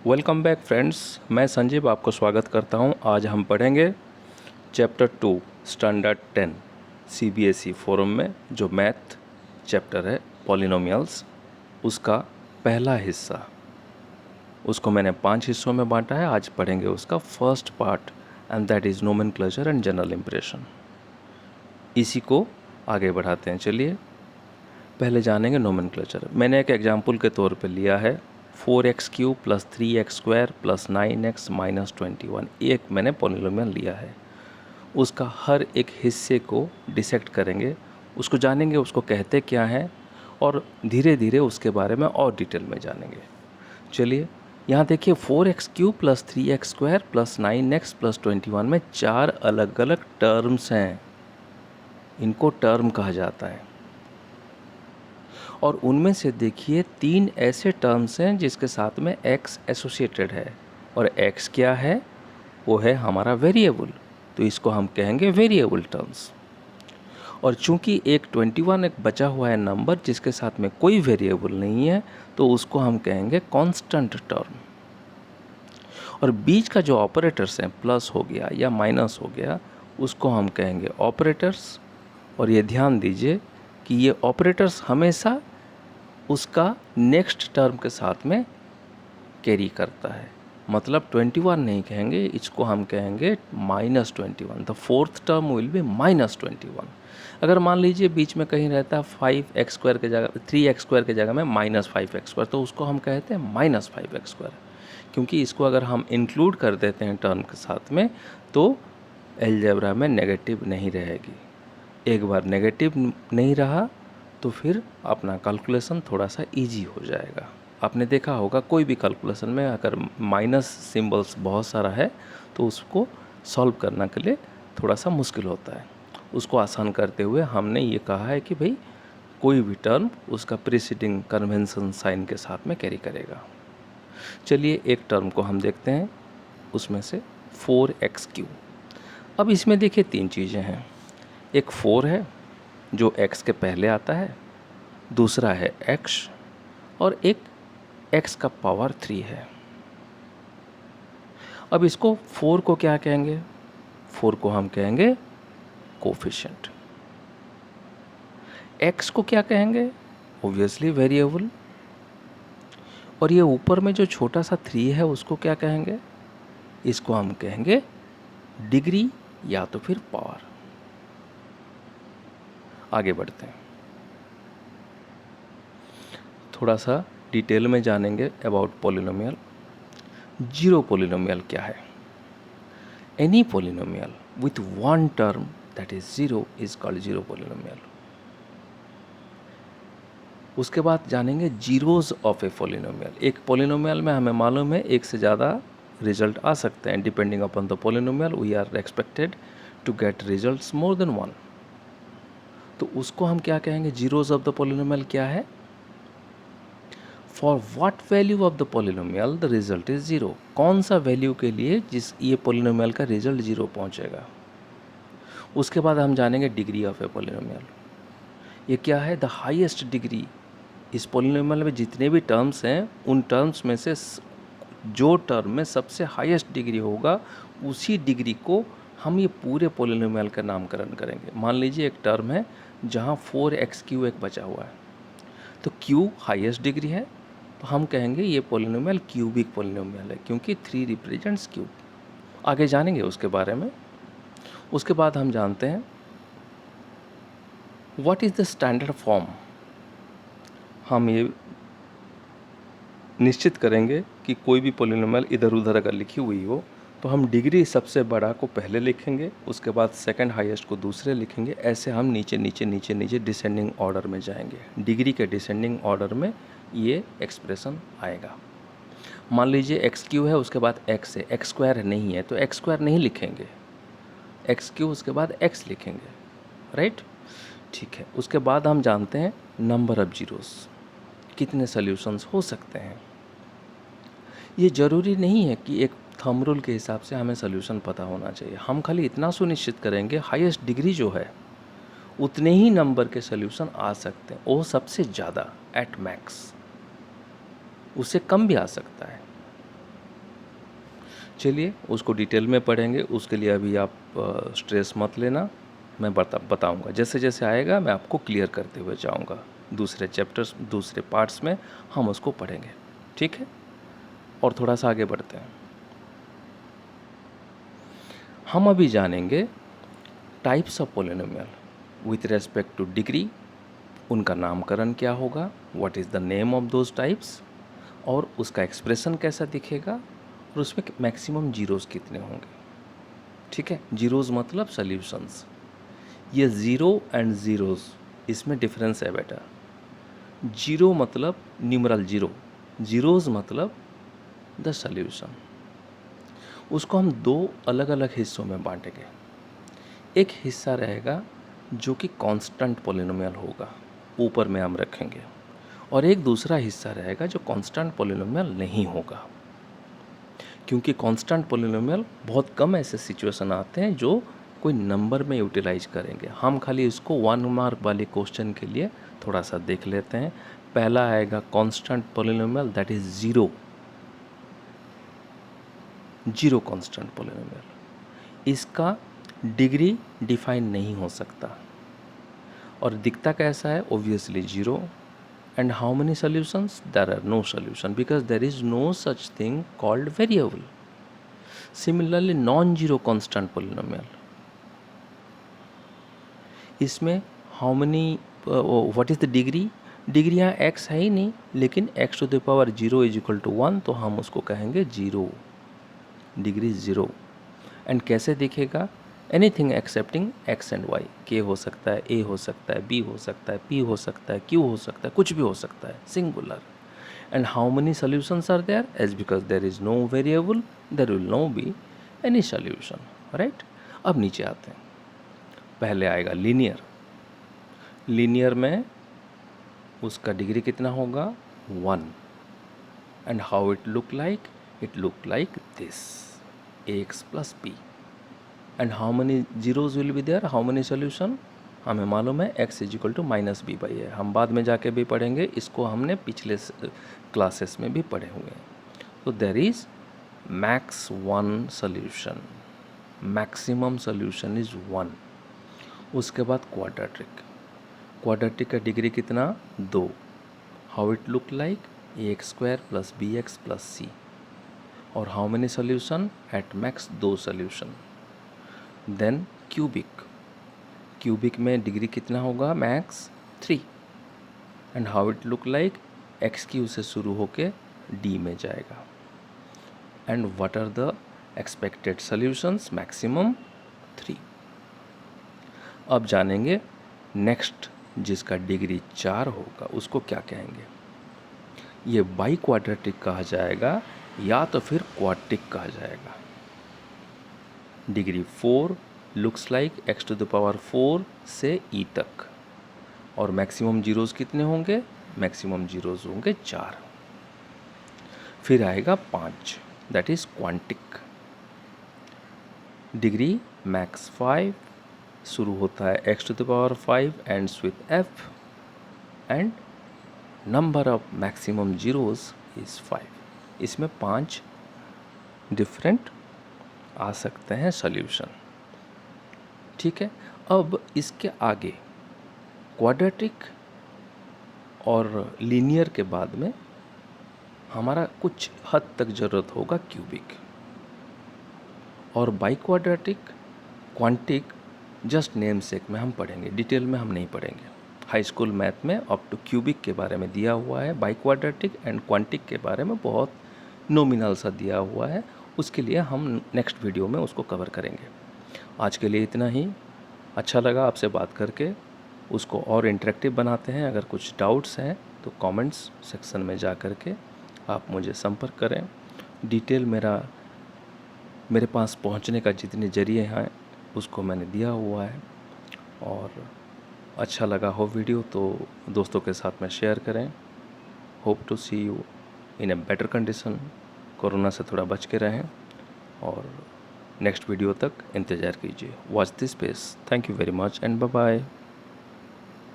Welcome back friends, मैं संजीव आपको स्वागत करता हूं। आज हम पढ़ेंगे चैप्टर 2 स्टैंडर्ड 10 सीबीएसई फोरम में जो मैथ चैप्टर है पॉलिनोमियल्स, उसका पहला हिस्सा। उसको मैंने 5 हिस्सों में बांटा है। आज पढ़ेंगे उसका first part and that is nomenclature and general impression. इसी को आगे बढ़ाते हैं। चलिए पहले जानेंगे नोमेनक्लेचर। मैंने एक एग्जाम्पल के तौर पे लिया है 4x³ + 3x² + 9x - 21। एक मैंने पॉलिनोमियल लिया है, उसका हर एक हिस्से को डिसेक्ट करेंगे, उसको जानेंगे उसको कहते क्या हैं, और धीरे धीरे उसके बारे में और डिटेल में जानेंगे। चलिए यहाँ देखिए 4x³ + 3x² + 9x + 21 में 4 अलग अलग टर्म्स हैं। इनको टर्म कहा जाता है। और उनमें से देखिए 3 ऐसे टर्म्स हैं जिसके साथ में x एसोसिएटेड है, और x क्या है? वो है हमारा वेरिएबल, तो इसको हम कहेंगे वेरिएबल टर्म्स। और चूंकि एक 21 एक बचा हुआ है नंबर जिसके साथ में कोई वेरिएबल नहीं है, तो उसको हम कहेंगे कांस्टेंट टर्म। और बीच का जो ऑपरेटर्स हैं, प्लस हो गया या माइनस हो गया, उसको हम कहेंगे ऑपरेटर्स। और ये ध्यान दीजिए कि ये ऑपरेटर्स हमेशा उसका नेक्स्ट टर्म के साथ में कैरी करता है। मतलब 21 नहीं कहेंगे, इसको हम कहेंगे -21। The fourth term will be -21। अगर मान लीजिए बीच में कहीं रहता है 5x² के जगह 3x² के जगह में -5x², तो उसको हम कहते हैं -5x²। क्योंकि इसको अगर हम इंक्लूड कर देते हैं टर्म के साथ में, तो अलजेब्रा में नेगेटिव नहीं रहेगी। एक बार नेगेटिव नहीं रहा तो फिर अपना कैलकुलेशन थोड़ा सा इजी हो जाएगा। आपने देखा होगा कोई भी कैलकुलेशन में अगर माइनस सिंबल्स बहुत सारा है तो उसको सॉल्व करने के लिए थोड़ा सा मुश्किल होता है। उसको आसान करते हुए हमने ये कहा है कि भाई कोई भी टर्म उसका प्रीसीडिंग कन्वेंशन साइन के साथ में कैरी करेगा। चलिए एक टर्म को हम देखते हैं, उसमें से 4x³। अब इसमें देखिए 3 चीज़ें हैं। एक 4 है जो x के पहले आता है, दूसरा है x, और एक x का पावर 3 है। अब इसको 4 को क्या कहेंगे? 4 को हम कहेंगे कोफिशिएंट। x को क्या कहेंगे? Obviously variable. और ये ऊपर में जो छोटा सा 3 है उसको क्या कहेंगे? इसको हम कहेंगे डिग्री या तो फिर पावर। आगे बढ़ते हैं, थोड़ा सा डिटेल में जानेंगे अबाउट पॉलिनोमियल। जीरो पॉलिनोमियल क्या है? Any polynomial with one term that is zero is called zero polynomial. उसके बाद जानेंगे जीरोज ऑफ ए पॉलिनोमियल। एक पॉलिनोमियल में हमें मालूम है एक से ज़्यादा रिजल्ट आ सकते हैं। Depending upon the polynomial we are expected to get results more than one. तो उसको हम क्या कहेंगे? जीरोज ऑफ द पॉलिनोमियल क्या है? For what value of the polynomial the result is zero. कौन सा वैल्यू के लिए जिस ये पॉलिनोमियल का रिजल्ट जीरो पहुंचेगा। उसके बाद हम जानेंगे डिग्री ऑफ ए पॉलिनोमियल। ये क्या है? The highest degree. इस पॉलिनोमियल में जितने भी टर्म्स हैं उन टर्म्स में से जो टर्म में सबसे हाईएस्ट डिग्री होगा उसी डिग्री को हम ये पूरे पॉलिनोमियल का नामकरण करेंगे। मान लीजिए एक टर्म है जहाँ 4x³ एक बचा हुआ है, तो q हाईएस्ट डिग्री है, तो हम कहेंगे ये पॉलिनोमियल क्यूबिक पॉलिनोमियल है, क्योंकि 3 रिप्रेजेंट्स क्यूब। आगे जानेंगे उसके बारे में। उसके बाद हम जानते हैं what is the standard form. हम ये निश्चित करेंगे कि कोई भी पॉलिनोमियल इधर उधर अगर लिखी हुई हो तो हम डिग्री सबसे बड़ा को पहले लिखेंगे, उसके बाद सेकंड हाईएस्ट को दूसरे लिखेंगे। ऐसे हम नीचे नीचे नीचे नीचे डिसेंडिंग ऑर्डर में जाएंगे। डिग्री के डिसेंडिंग ऑर्डर में ये एक्सप्रेशन आएगा। मान लीजिए x³ है, उसके बाद x है, x² नहीं है तो x² नहीं लिखेंगे, x³ उसके बाद x लिखेंगे, राइट? ठीक है। उसके बाद हम जानते हैं नंबर ऑफ जीरोस, कितने सॉल्यूशंस हो सकते हैं। ये ज़रूरी नहीं है कि एक थंब रूल के हिसाब से हमें सॉल्यूशन पता होना चाहिए। हम खाली इतना सुनिश्चित करेंगे हाईएस्ट डिग्री जो है उतने ही नंबर के सॉल्यूशन आ सकते हैं, वो सबसे ज़्यादा एट मैक्स, उससे कम भी आ सकता है। चलिए उसको डिटेल में पढ़ेंगे, उसके लिए अभी आप स्ट्रेस मत लेना, मैं बताऊंगा जैसे जैसे आएगा मैं आपको क्लियर करते हुए जाऊंगा। दूसरे चैप्टर्स दूसरे पार्ट्स में हम उसको पढ़ेंगे, ठीक है। और थोड़ा सा आगे बढ़ते हैं। हम अभी जानेंगे types of polynomial with respect two degree, उनका नामकरण क्या होगा, what is the name of those types, और उसका एक्सप्रेशन कैसा दिखेगा, और उसमें मैक्सिमम जीरोज़ कितने होंगे, ठीक है। जीरोज़ मतलब सॉल्यूशंस। ये ज़ीरो एंड ज़ीरोज़, इसमें डिफरेंस है बेटा। जीरो मतलब न्यूमरल जीरो, ज़ीरोज़ मतलब द सॉल्यूशन। उसको हम दो अलग अलग हिस्सों में बांटेंगे। एक हिस्सा रहेगा जो कि कांस्टेंट पॉलिनोमियल होगा, ऊपर में हम रखेंगे, और एक दूसरा हिस्सा रहेगा जो कांस्टेंट पॉलिनोमियल नहीं होगा। क्योंकि कांस्टेंट पॉलिनोमियल बहुत कम ऐसे सिचुएशन आते हैं जो कोई नंबर में यूटिलाइज करेंगे। हम खाली इसको 1 मार्क वाले क्वेश्चन के लिए थोड़ा सा देख लेते हैं। पहला आएगा constant polynomial, that is zero constant polynomial. इसका डिग्री डिफाइन नहीं हो सकता, और दिखता कैसा है, obviously zero. And how many solutions? There are no solution because there is no such thing called variable. Similarly, non-zero constant polynomial. इसमें how many what is the degree? Degree यहाँ x है ही नहीं, लेकिन x to the power 0 is equal to 1, तो हम उसको कहेंगे zero, degree zero. And कैसे दिखेगा, anything accepting x and y। k हो सकता है, a हो सकता है, b हो सकता है, p हो सकता है, q हो सकता है, कुछ भी हो सकता है, singular. And how many solutions are there, as because there is no variable there will no be any solution, right. अब नीचे आते हैं। पहले आएगा लीनियर। लीनियर में उसका डिग्री कितना होगा, 1। And how it look like, it look like this, ax plus b। And how many zeros will be there, how many solution, हमें मालूम है x is equal to minus b by है। हम बाद में जाके भी पढ़ेंगे, इसको हमने पिछले क्लासेस में भी पढ़े हुए हैं। तो there is max 1 solution, maximum solution is 1। उसके बाद क्वाड्रेटिक। क्वाड्रेटिक का डिग्री कितना, 2। How it look like, ax square plus B X plus C. और how many solution, at max 2 solution. Then cubic. Cubic में डिग्री कितना होगा, max 3। And how it look like, X cube से शुरू होके D में जाएगा। And what are the expected solutions, maximum 3। अब जानेंगे नेक्स्ट, जिसका डिग्री 4 होगा उसको क्या कहेंगे। ये बाई क्वाड्रेटिक कहा जाएगा या तो फिर क्वाड्रिक कहा जाएगा। Degree 4 looks like x to the power 4 से ई तक, और मैक्सिमम जीरोज़ कितने होंगे, मैक्सिमम जीरोज़ होंगे 4। फिर आएगा 5, that is quintic. Degree max 5, शुरू होता है x to the power 5, ends with f, and number of maximum zeros is 5। इसमें 5 डिफरेंट आ सकते हैं सॉल्यूशन, ठीक है। अब इसके आगे क्वाड्रेटिक और लीनियर के बाद में हमारा कुछ हद तक ज़रूरत होगा क्यूबिक, और bi quadratic, quintic just name sake में हम पढ़ेंगे, डिटेल में हम नहीं पढ़ेंगे। हाई स्कूल मैथ में अप टू क्यूबिक के बारे में दिया हुआ है, बाई क्वाड्रेटिक एंड क्वांटिक के बारे में बहुत नॉमिनल सा दिया हुआ है, उसके लिए हम नेक्स्ट वीडियो में उसको कवर करेंगे। आज के लिए इतना ही। अच्छा लगा आपसे बात करके, उसको और इंटरेक्टिव बनाते हैं। अगर कुछ डाउट्स हैं तो कमेंट्स सेक्शन में जा कर के आप मुझे संपर्क करें। डिटेल मेरे पास पहुंचने का जितने जरिए हैं उसको मैंने दिया हुआ है, और अच्छा लगा हो वीडियो तो दोस्तों के साथ में शेयर करें। Hope to see you in a better condition. Corona से थोड़ा बच के रहें, और नेक्स्ट वीडियो तक इंतज़ार कीजिए। Watch this space. Thank you very much and bye bye.